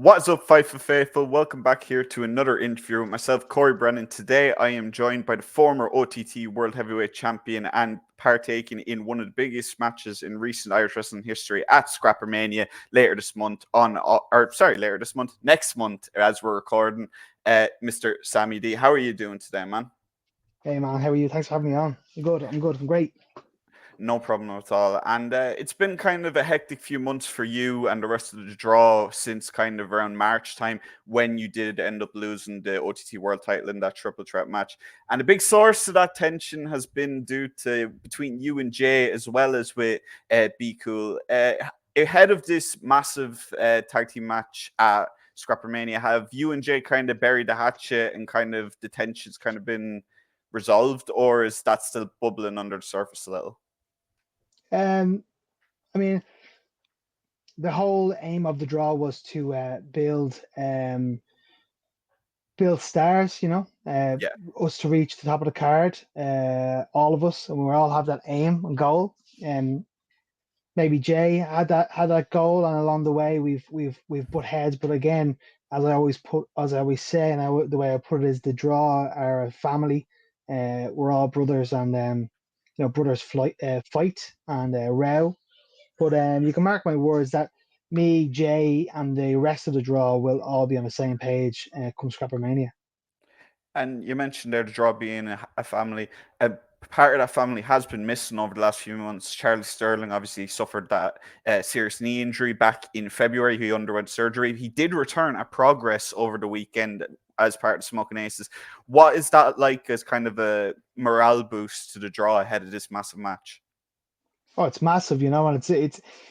What's up, Fightful faithful? Welcome back here to another interview with myself, Corey Brennan. Today, I am joined by the former OTT World Heavyweight Champion and partaking in one of the biggest matches in recent Irish wrestling history at ScrapperMania later this month. Next month, as we're recording. Mr. Sammy D, how are you doing today, man? Hey man, how are you? Thanks for having me on. I'm good. I'm great. No problem at all. And it's been kind of a hectic few months for you and the rest of the draw since kind of around March time when you did end up losing the OTT World Title in that triple threat match. And a big source of that tension has been due to between you and Jay as well as with Be Cool. Ahead of this massive tag team match at Scrappermania, have you and Jay kind of buried the hatchet and kind of the tensions kind of been resolved, or is that still bubbling under the surface a little? Um, I mean, the whole aim of the draw was to build stars. Yeah. Us to reach the top of the card. All of us, and we all have that aim and goal. And maybe Jay had that goal, and along the way we've butt heads. But again, as I always say, and the way I put it is the draw are a family. We're all brothers, and brothers fight and row. But you can mark my words that me, Jay, and the rest of the draw will all be on the same page come Scrappermania. And you mentioned there the draw being a family. A part of that family has been missing over the last few months. Charlie Sterling obviously suffered that serious knee injury back in February. He underwent surgery. He did return at Progress over the weekend as part of Smoking Aces. What is that like as kind of a morale boost to the draw ahead of this massive match? Oh, it's massive, and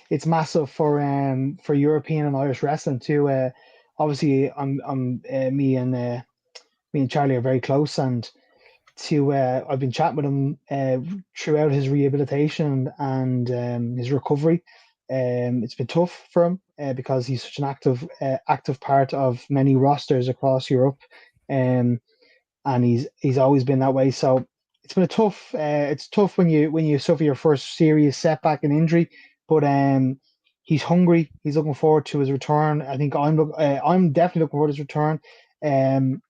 it's massive for European and Irish wrestling too. Obviously, me and Charlie are very close, and to I've been chatting with him throughout his rehabilitation and his recovery. It's been tough for him because he's such an active part of many rosters across Europe, um, and he's always been that way. So it's been a tough. It's tough when you suffer your first serious setback and injury, but he's hungry. He's looking forward to his return. I think I'm definitely looking forward to his return. Um,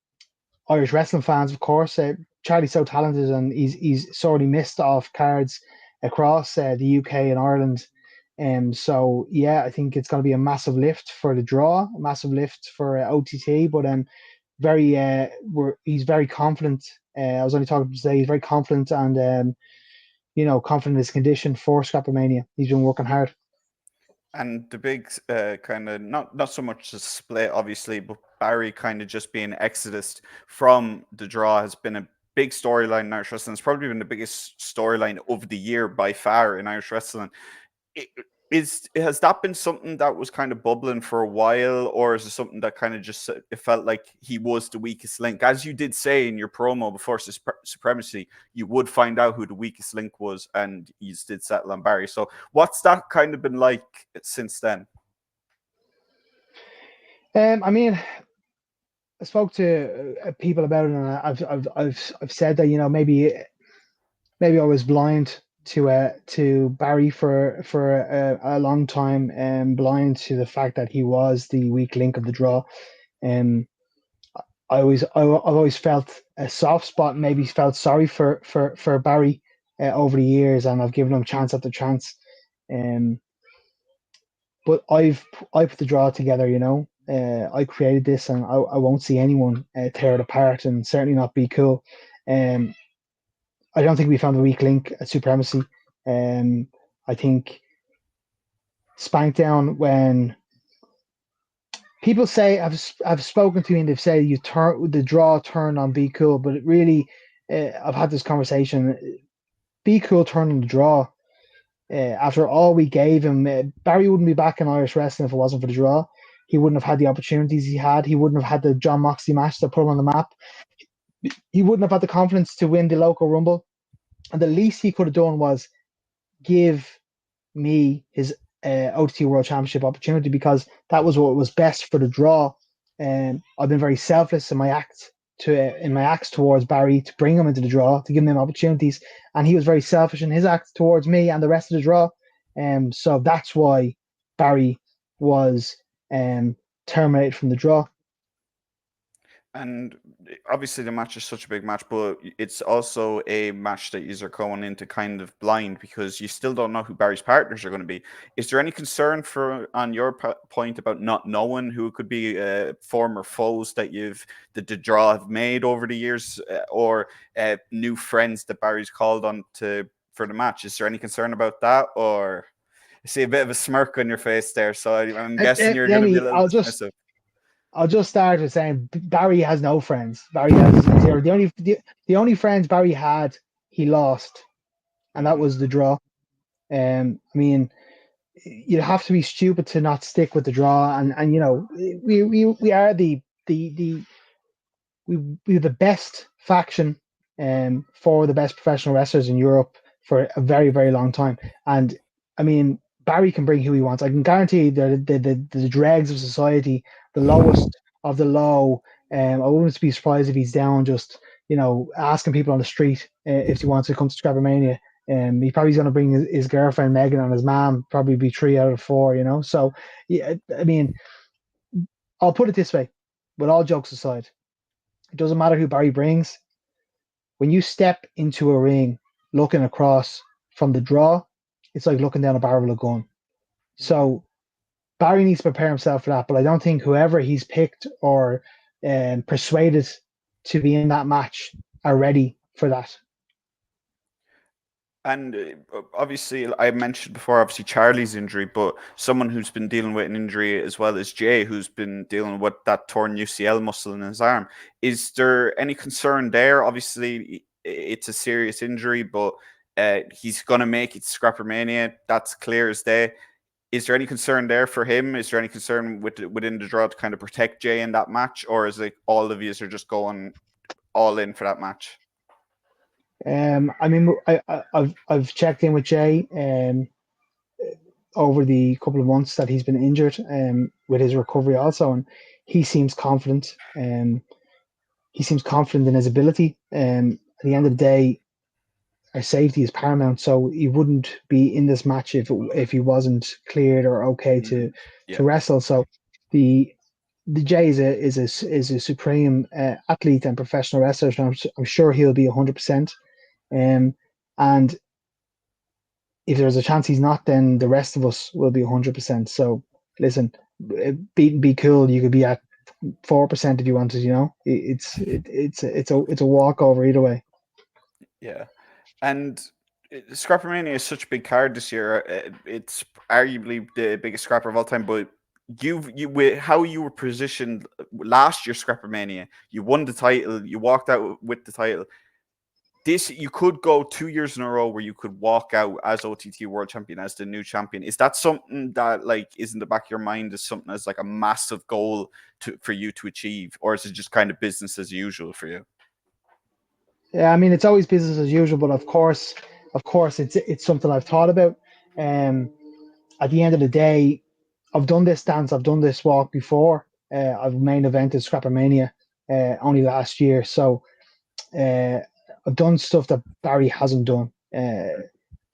Irish wrestling fans, of course. Charlie's so talented, and he's sorely missed off cards across the UK and Ireland. So yeah, I think it's going to be a massive lift for the draw, a massive lift for OTT. But he's very confident. I was only talking today. He's very confident and confident in his condition for Scrappermania. He's been working hard. And the big kind of not so much the split, obviously, but Barry kind of just being exodus from the draw has been a big storyline in Irish wrestling. It's probably been the biggest storyline of the year by far in Irish wrestling. It, has that been something that was kind of bubbling for a while, or is it something that kind of just it felt like he was the weakest link? As you did say in your promo before Supremacy, you would find out who the weakest link was, and you did settle on Barry. So, what's that kind of been like since then? I mean, I spoke to people about it, and I've said that maybe I was blind to Barry for a long time, and blind to the fact that he was the weak link of the draw. Um, I've always felt a soft spot, maybe felt sorry for Barry over the years, and I've given him chance after chance. Um, but I put the draw together, I created this, and I won't see anyone tear it apart, and certainly not be cool. Um, I don't think we found a weak link at Supremacy. Um, I think Spankdown, when people say I've spoken to you and they've said the draw turned on Be Cool, but it really I've had this conversation. Be Cool turned on the draw. After all we gave him, Barry wouldn't be back in Irish wrestling if it wasn't for the draw. He wouldn't have had the opportunities he had. He wouldn't have had the John Moxley match that put him on the map. He wouldn't have had the confidence to win the local rumble. And the least he could have done was give me his OTT World Championship opportunity, because that was what was best for the draw. And I've been very selfless in my acts towards Barry to bring him into the draw, to give him opportunities, and he was very selfish in his acts towards me and the rest of the draw. So that's why Barry was terminated from the draw. And obviously, the match is such a big match, but it's also a match that you are going into kind of blind because you still don't know who Barry's partners are going to be. Is there any concern on your point about not knowing who could be former foes that the draw have made over the years, or new friends that Barry's called on for the match? Is there any concern about that, or? I see a bit of a smirk on your face there, so I'm guessing you're going to be a little dismissive. I'll just start with saying Barry has no friends. Barry has zero. The only friends Barry had, he lost, and that was the draw. I mean, you'd have to be stupid to not stick with the draw, and you know, we are the we're the best faction for the best professional wrestlers in Europe for a very, very long time. And I mean, Barry can bring who he wants. I can guarantee the dregs of society, the lowest of the low. I wouldn't be surprised if he's down just, you know, asking people on the street if he wants to come to ScrapperMania. He probably's going to bring his girlfriend Megan and his mom, probably be 3 out of 4, you know. So, yeah, I mean, I'll put it this way, with all jokes aside, it doesn't matter who Barry brings. When you step into a ring looking across from the draw, it's like looking down a barrel of a gun. So Barry needs to prepare himself for that. But I don't think whoever he's picked or persuaded to be in that match are ready for that. And obviously, I mentioned before, obviously, Charlie's injury, but someone who's been dealing with an injury as well as Jay, who's been dealing with that torn UCL muscle in his arm. Is there any concern there? Obviously, it's a serious injury, but he's going to make it to ScrapperMania. That's clear as day. Is there any concern there for him? Is there any concern within the draw to kind of protect Jay in that match? Or is it all of you are just going all in for that match? I mean, I've checked in with Jay over the couple of months that he's been injured with his recovery also, and he seems confident. He seems confident in his ability. At the end of the day, our safety is paramount, so he wouldn't be in this match if he wasn't cleared or okay to wrestle. So the Jay is a supreme athlete and professional wrestler. So I'm sure he'll be 100%. And if there's a chance he's not, then the rest of us will be 100%. So listen, be cool. You could be at 4% if you wanted. You know, it's a walkover either way. Yeah, and ScrapperMania is such a big card this year. It's arguably the biggest scrapper of all time. But with how you were positioned last year, ScrapperMania, you won the title. You walked out with the title. This, you could go 2 years in a row where you could walk out as OTT World Champion, as the new champion. Is that something that like is in the back of your mind as something as like a massive goal for you to achieve, or is it just kind of business as usual for you? Yeah, I mean, it's always business as usual, but of course, it's something I've thought about. At the end of the day, I've done this dance, I've done this walk before. I've main evented ScrapperMania only last year, so I've done stuff that Barry hasn't done.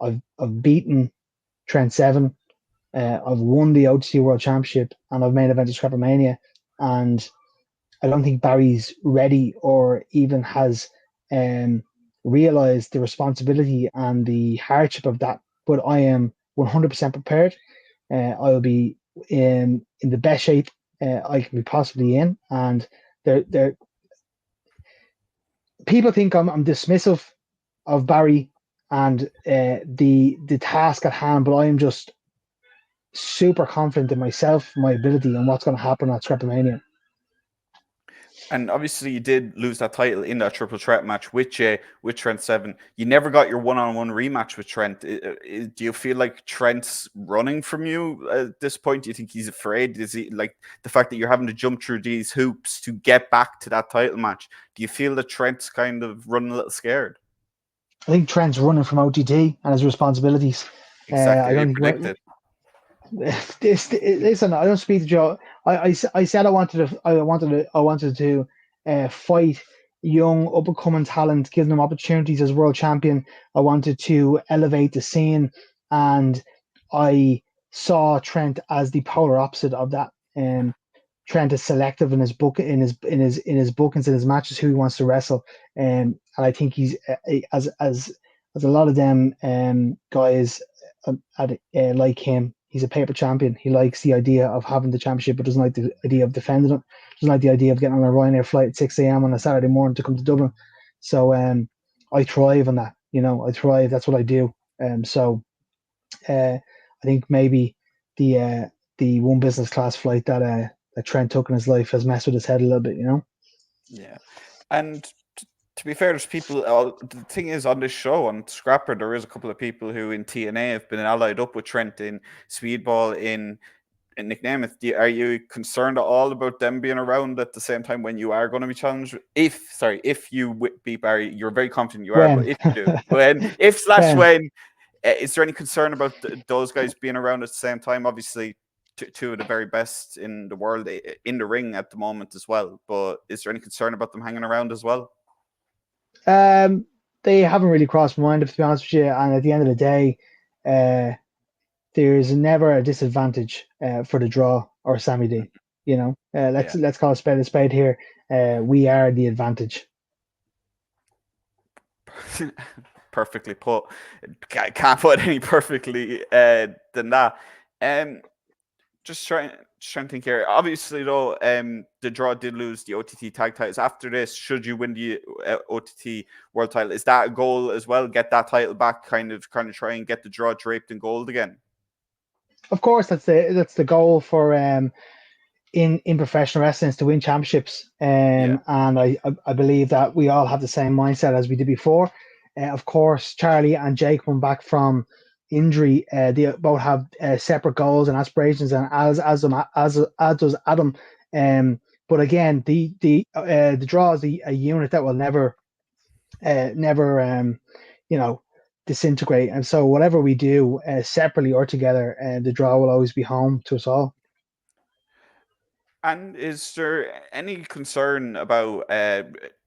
I've beaten Trent Seven. I've won the OTC World Championship, and I've main evented ScrapperMania. And I don't think Barry's ready or even has realized the responsibility and the hardship of that. But I am 100% prepared. I'll be in the best shape I can be possibly in, and there people think I'm dismissive of Barry and the task at hand, but I am just super confident in myself, my ability, and what's going to happen at ScrapperMania. And obviously, you did lose that title in that triple threat match with Trent Seven. You never got your one-on-one rematch with Trent. Do you feel like Trent's running from you at this point? Do you think he's afraid? Is he like the fact that you're having to jump through these hoops to get back to that title match? Do you feel that Trent's kind of running a little scared? I think Trent's running from OTT and his responsibilities. Exactly. I don't predicted. Listen, I don't speak to Joe. I said I wanted to fight young up and coming talent, give them opportunities as world champion. I wanted to elevate the scene, and I saw Trent as the polar opposite of that. Trent is selective in his bookings in his matches who he wants to wrestle, and I think he's as a lot of them guys like him. He's a paper champion. He likes the idea of having the championship, but doesn't like the idea of defending it. Doesn't like the idea of getting on a Ryanair flight at 6 a.m. on a Saturday morning to come to Dublin. So I thrive on that. I thrive. That's what I do. So I think maybe the one business class flight that Trent took in his life has messed with his head a little bit. Yeah, and to be fair, there's people. The thing is, on this show on Scrapper, there is a couple of people who in TNA have been allied up with Trent in Speedball in Nick Nemeth. Are you concerned at all about them being around at the same time when you are going to be challenged? If you beat Barry, you're very confident you are, but When if you do, if slash when when, is there any concern about those guys being around at the same time? Obviously, two of the very best in the world in the ring at the moment as well. But is there any concern about them hanging around as well? they haven't really crossed my mind, to be honest with you. And at the end of the day, there's never a disadvantage for the draw or Sammy D. Yeah. Let's call a spade here. We are the advantage. Perfectly put. Can't put any perfectly than that. Just trying to think here. Obviously, though, the draw did lose the OTT tag titles. After this, should you win the OTT World Title, is that a goal as well? Get that title back, kind of try and get the draw draped in gold again. Of course, that's the goal for in professional wrestling is to win championships. And I believe that we all have the same mindset as we did before. Of course, Charlie and Jake went back from injury. They both have separate goals and aspirations, and as does Adam. But again, the draw is a unit that will never disintegrate. And so whatever we do separately or together, the draw will always be home to us all. And is there any concern about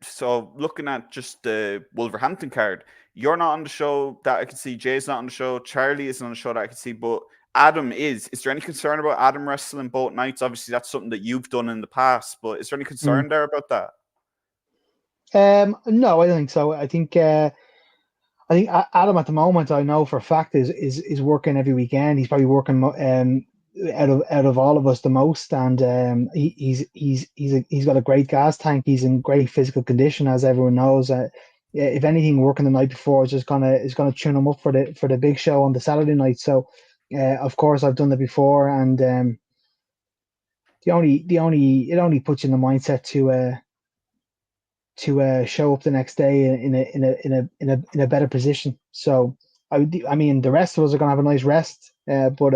so looking at just the Wolverhampton card? You're not on the show that I can see. Jay's not on the show. Charlie isn't on the show that I can see. But Adam is. Is there any concern about Adam wrestling both nights? Obviously, that's something that you've done in the past. But is there any concern there about that? No, I don't think so. I think Adam at the moment, I know for a fact, is working every weekend. He's probably working out of all of us the most, and he's got a great gas tank. He's in great physical condition, as everyone knows. If anything, working the night before is gonna tune him up for the big show on the Saturday night. So, of course, I've done that before, and it only puts you in the mindset to show up the next day in a better position. So I mean the rest of us are gonna have a nice rest, but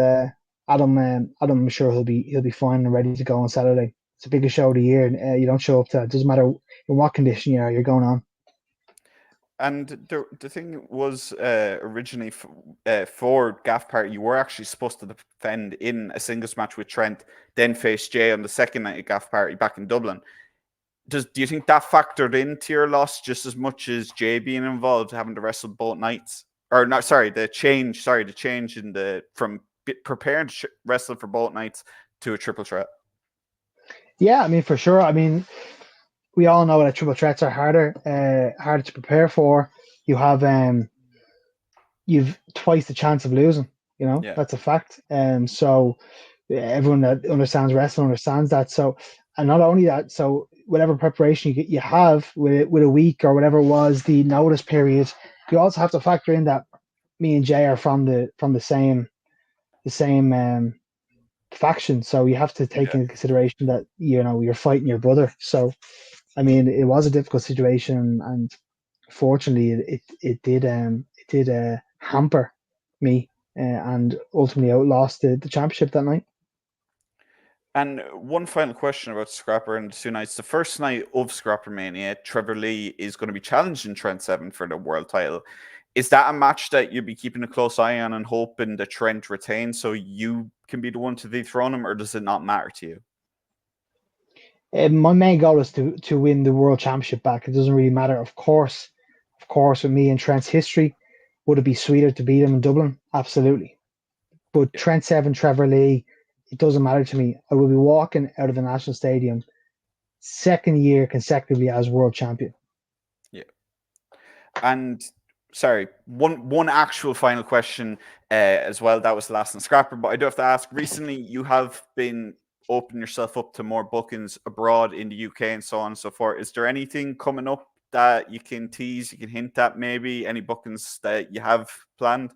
Adam, I'm sure he'll be fine and ready to go on Saturday. It's the biggest show of the year, and you don't show up to it. Doesn't matter in what condition you're going on. And the thing was originally for Gaff Party, you were actually supposed to defend in a singles match with Trent, then face Jay on the second night of Gaff Party back in Dublin. Do you think that factored into your loss just as much as Jay being involved, having to wrestle both nights? Or not? Sorry, the change in from preparing to wrestle for both nights to a triple threat. Yeah, I mean for sure. I mean, we all know that triple threats are harder to prepare for. You've twice the chance of losing. That's a fact. So everyone that understands wrestling understands that. So, and not only that, so whatever preparation you have with a week or whatever it was, the notice period, you also have to factor in that me and Jay are from the same faction. So you have to take into consideration that you're fighting your brother. So I mean, it was a difficult situation, and fortunately, it did hamper me, and ultimately outlost the championship that night. And one final question about Scrapper and the 2 nights. The first night of ScrapperMania, Trevor Lee is going to be challenging Trent Seven for the world title. Is that a match that you'll be keeping a close eye on and hoping that Trent retains so you can be the one to dethrone him, or does it not matter to you? My main goal is to win the world championship back. It doesn't really matter. Of course, with me and Trent's history, would it be sweeter to beat him in Dublin? Absolutely. But Trent Seven, Trevor Lee it doesn't matter to me. I will be walking out of the National Stadium second year consecutively as world champion. Yeah. And sorry, one actual final question as well. That was the last on Scrapper, but I do have to ask. Recently, you have been opening yourself up to more bookings abroad in the UK and so on and so forth. Is there anything coming up that you can tease, you can hint at, maybe any bookings that you have planned?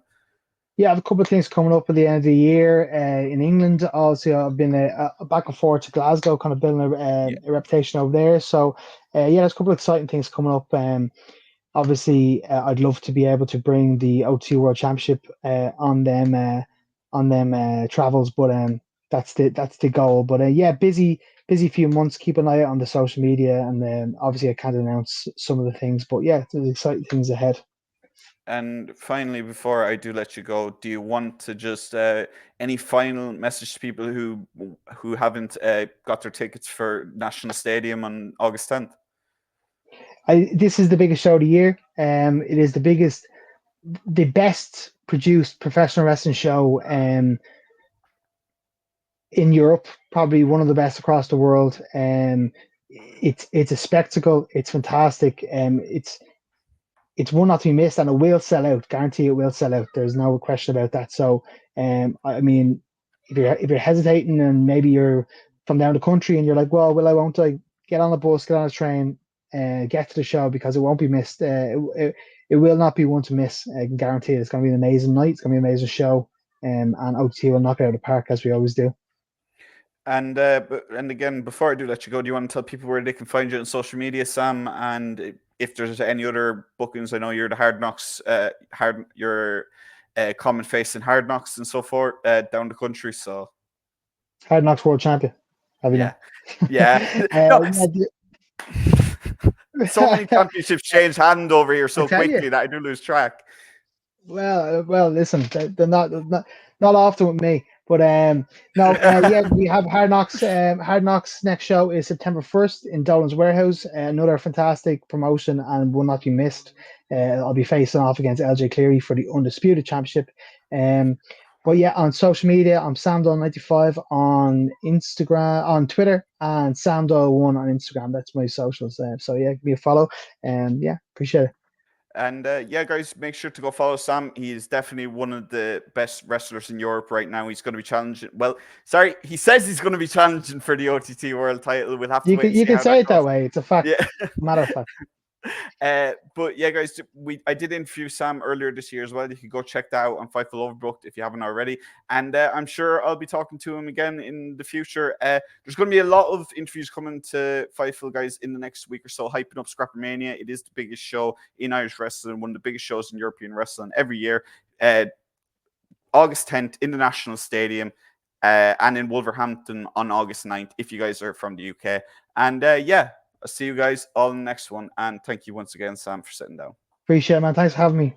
Yeah, I have a couple of things coming up at the end of the year in England. Also, I've been back and forth to Glasgow, kind of building a reputation over there. So, yeah, there's a couple of exciting things coming up. Obviously, I'd love to be able to bring the OTT World Championship on them travels, but that's the goal. But yeah, busy few months. Keep an eye out on the social media, and obviously I can't announce some of the things, but yeah, there's exciting things ahead. And finally, before I do let you go, do you want to just any final message to people who haven't got their tickets for National Stadium on August 10th? This is the biggest show of the year. It is the best produced professional wrestling show in Europe, probably one of the best across the world. It's a spectacle. It's fantastic. It's one not to be missed, and it will sell out. Guarantee it will sell out. There's no question about that. So, I mean, if you're hesitating and maybe you're from down the country and you're like, well, won't I get on a bus, get on a train, get to the show because it won't be missed. It will not be one to miss. I can guarantee it. It's going to be an amazing night. It's going to be an amazing show, and OT will knock it out of the park as we always do. And again, before I do let you go, do you want to tell people where they can find you on social media, Sam? And if there's any other bookings, I know you're the Hard Knocks, you're common face in Hard Knocks and so forth down the country. So Hard Knocks World Champion. Yeah. So many championships change hand over here so quickly that I do lose track. Well, listen, they're not often with me, but no, yeah, we have Hard Knocks. Hard Knocks next show is September 1st in Dolan's Warehouse. Another fantastic promotion and will not be missed. I'll be facing off against LJ Cleary for the Undisputed Championship. But yeah, on social media, I'm SamDoyle95 on Instagram, on Twitter, and SamDoyle1 on Instagram. That's my socials. So yeah, give me a follow. Yeah, appreciate it. And yeah, guys, make sure to go follow Sam. He is definitely one of the best wrestlers in Europe right now. He's going to be challenging. Well, sorry, he says he's going to be challenging for the OTT World Title. We'll have to wait. You can say it that way. It's a fact. Yeah. Matter of fact. But yeah, guys, I did interview Sam earlier this year as well. You can go check that out on Fightful Overbooked if you haven't already. And I'm sure I'll be talking to him again in the future. There's going to be a lot of interviews coming to Fightful, guys, in the next week or so, hyping up ScrapperMania. It is the biggest show in Irish wrestling, one of the biggest shows in European wrestling every year. August 10th in the National Stadium. And in Wolverhampton on August 9th, if you guys are from the UK. And yeah, I'll see you guys all in the next one. And thank you once again, Sam, for sitting down. Appreciate it, man. Thanks for having me.